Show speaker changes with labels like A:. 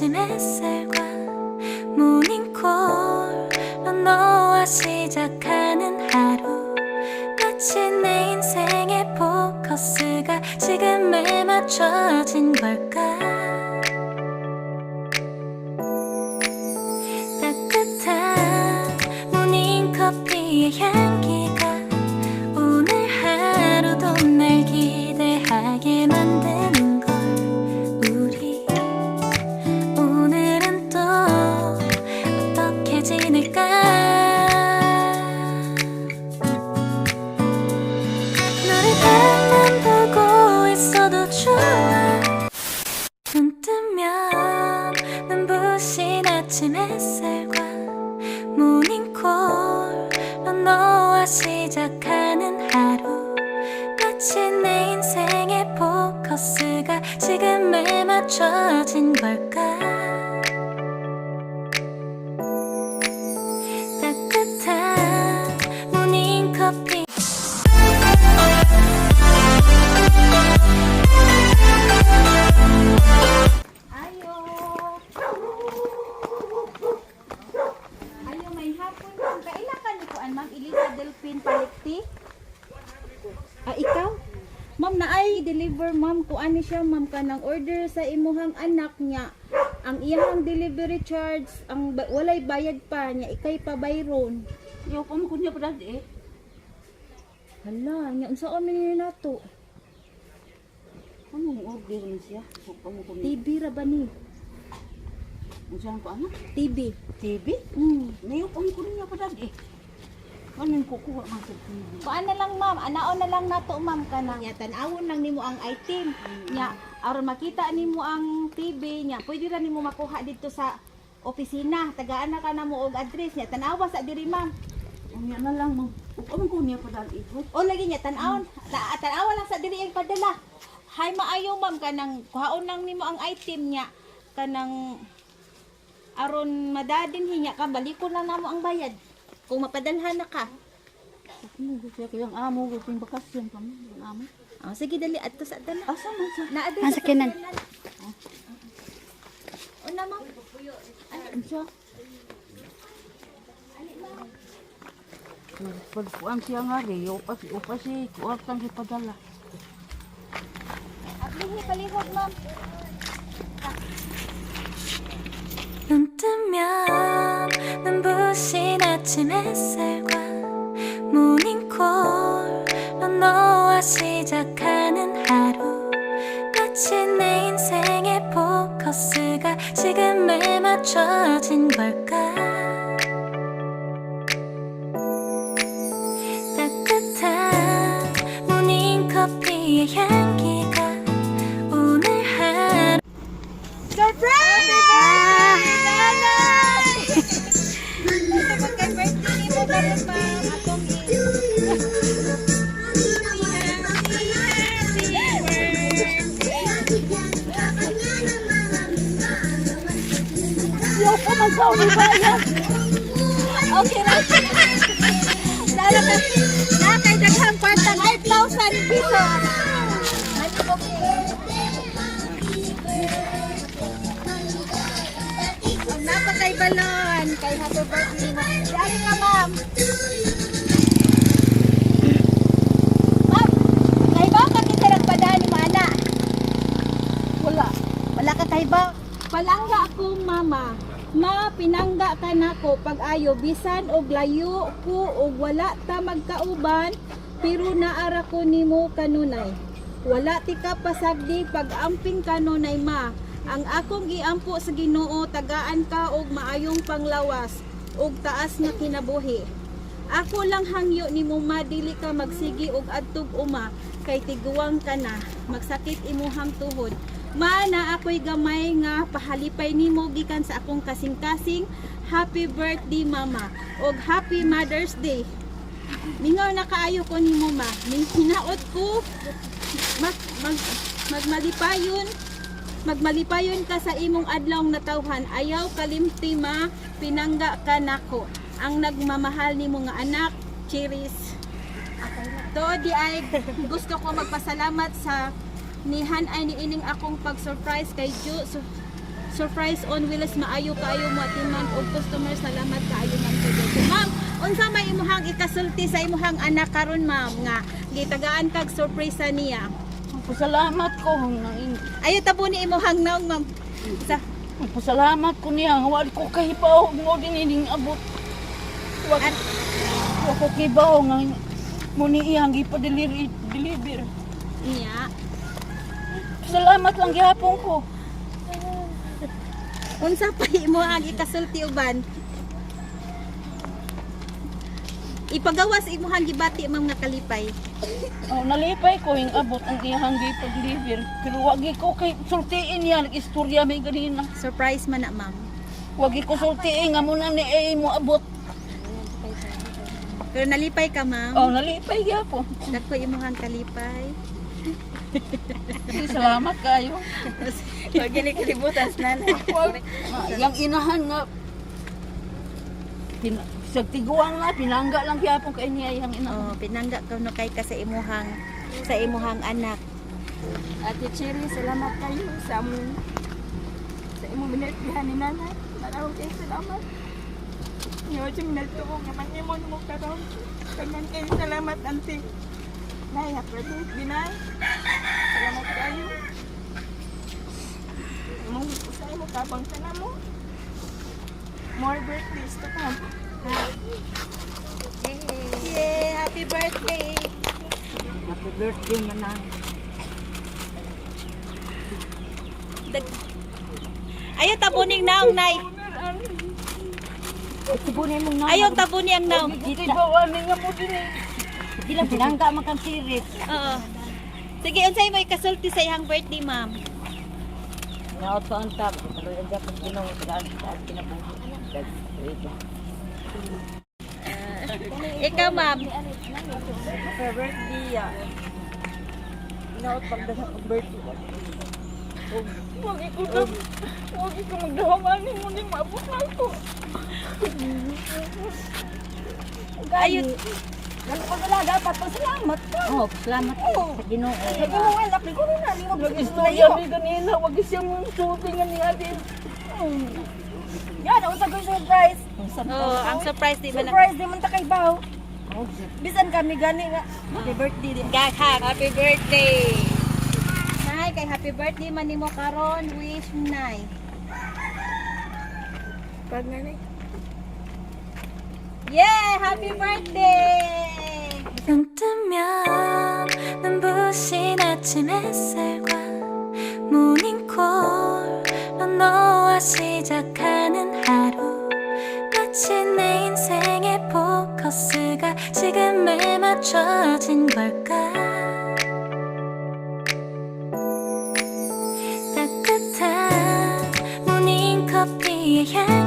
A: 아침 햇살과 모닝콜로 너와 시작하는 하루 마치 내 인생의 포커스가 지금에 맞춰진 걸까. 따뜻한 모닝커피의 향기가 오늘 하루도 날 기대하게 만드는 걸. 우리 오늘은 또 어떻게 지낼까. 너를 별만 보고 있어도 좋아. 눈 뜨면 눈부신 아침 햇살과 모닝콜로 너와 시작하는 하루 마치 내 인생의 포커스가 지금에 맞춰진 걸까. 따뜻한 모닝커피
B: Ayo may hapon ma'am. Kailan ka ni kuan ma'am Elisa Delphin Palikti? Ikaw? Ma'am na ay deliver ma'am kuan ni siya ma'am kanang order sa imuhang anak niya. Ang iyang delivery charge ang walay bayad pa niya ikay pa bayron.
C: Yo pa mo kunya pa dadi eh.
B: Hala, nya unsa man ni nato?
C: Ano yung order mo siya? So pa mo kunya.
B: TV ra ba ni?
C: Unsa ko ana?
B: TV.
C: TV? Nayo pa mo kunya pa dadi eh. Ano yung kukuha man sa TV?
B: Kuan na lang ma'am, anaon na lang nato ma'am kanang nya tan-awon lang nimo ang item. Nya aron makita nimo ang TV nya, pwede ra nimo makuha dito sa opisina. Tagaan na ka na mo og address nya. Tan-awa sa diri ma'am.
C: Unya na lang mo. Upo mo kunya pa dadi eh.
B: O lagi niya tan-awon. Tan-awa lang sa diri ang padala. Hay maayo ma'am kanang kuhaon lang nimo ang item nya kanang aron madadin hinya ka balikon lang namo ang bayad. Kung mapadalhan na ka.
C: Ano gusto ko yung amo gusto yung bakasyon pa mo yung amo.
B: Oh, sige dali adto sa dala.
C: Asa man sa?
B: Na-address
D: Ang sakinan.
B: Una ma'am.
C: Unsa? Pagkuan siya nga rin, upa si kuwag si padala.
B: Ablihi palihog ma'am.
A: 눈 뜨면 눈부신 아침 햇살과 모닝콜로 너와 시작하는 하루 마치 내 인생의 포커스가 지금에 맞춰진 걸까. 따뜻한 모닝커피의 향기가 오늘 하루
B: Surprise! Ito pag kay birthday ni mo karon ma'am atong
C: Yo pa man sa uli bayan.
B: okay na. Na kay daghang kwarta 5,000 pesos. Ano po ang napakay balon kay happy birthday mo. Dari ka ma'am. Ma'am, kay ba ka kita nagpadaan ni mana? Wala. Wala ka kay ba? Palangga ako mama. Ma, pinangga ka na ko pag ayo bisan og layo ko og wala ta magkauban pero naara ko nimo kanunay. Wala ti ka pasagdi pag amping kanunay ma. Ang akong giampo sa Ginoo tagaan ka og maayong panglawas og taas na kinabuhi. Ako lang hangyo nimo ma dili ka magsigi og adtog uma kay tiguwang ka na magsakit imuhang tuhod. Ma na ako'y gamay nga pahalipay nimo gikan sa akong kasing-kasing. Happy birthday mama og happy Mother's Day. Mingaw na kaayo ko nimo ma. Hinaot ko magmalipayon ka sa imong adlaw natawhan. Ayaw kalimti ma, pinangga ka nako. Ang nagmamahal nimo nga anak, Chiris. To di ay gusto ko magpasalamat sa nihan ay niining akong pag-surprise kay Ju. surprise on wheels maayo kaayo mo atiman og customer salamat kaayo ma'am sa Diyos. Ma'am, unsa may imuhang ikasulti sa imuhang anak karon ma'am nga gitagaan kag surprise niya?
C: Pasalamat ko ngayon.
B: Ayo tabo ni imuhang naong ma'am. Sa
C: Pasalamat ko niya. Wala ko kahibaw mo din ining abot. Wala ko kahibaw nga mo ni iyang ipa-deliver.
B: niya.
C: Salamat lang gihapon ko.
B: Unsa pa imuhang ikasulti uban? Ipagawas imuhang gibati ma'am nga kalipay.
C: Oh, nalipay ko yung abot ang iyang gipag-deliver. Pero wagi ko kay sultiin niya. Nag-istorya may ganina.
B: Surprise man na ma'am.
C: Wagi ko sultiin nga muna ni mo abot.
B: Pero nalipay ka ma'am.
C: Oh, nalipay gihapon.
B: Dagko imuhang kalipay.
C: Salamat kayo.
B: Wag ni kalibutan nanay.
C: Yang inahan nga sa tiguang na pinangga lang gihapon kay niya yang inahan.
B: Oh, pinangga ka no kay ka sa imuhang anak.
D: Ate Cherry, salamat kayo sa imong binigyan ni nanay. Maraming kayo salamat. Ngayon yung nagtuong naman niyo mo karon. Kanyan kayo salamat, auntie. Nay, happy birthday, Nay. Salamat kayo. Imong usay mo kabang sana mo. More birthdays to come.
B: Yay! Happy birthday!
C: Happy birthday manang.
B: Ayaw tabuning naong nay.
C: Sibunin mo na.
B: Ayaw tabuning ang naong.
C: Ibawan nga mo din.
D: Di lang pinangga man kang sirit.
B: Oo. Sige, unsay mo ikasulti sa iyang birthday, ma'am?
C: Naot pa ang tap. Pero yung dapat ginong kinabuhi.
B: Ikaw, ma'am.
C: Happy birthday ya. Naot pang dasang birthday. Wag ko magdahaman mo ni mabot na ako.
B: Ayun.
D: Ano pa wala dapat pasalamat ka.
C: Oh, salamat sa Ginoo.
D: Sabi mo nga laki ko na lingog
C: Nag-istorya mi ganina, wag siyang shooting ni Adin.
D: Yan, unsa ko surprise.
B: Oh, ang surprise di ba na?
D: Surprise di man ta kay baw. Bisan kami gani nga. Happy birthday din.
B: Gaghag. Happy birthday. Nay, kay happy birthday man nimo karon. Wish nay.
D: Pag nanay.
B: Yeah, happy birthday.
A: 눈 뜨면 눈부신 아침 햇살과 모닝콜로 너와 시작하는 하루 마치 내 인생의 포커스가 지금에 맞춰진 걸까 따뜻한 모닝커피의 향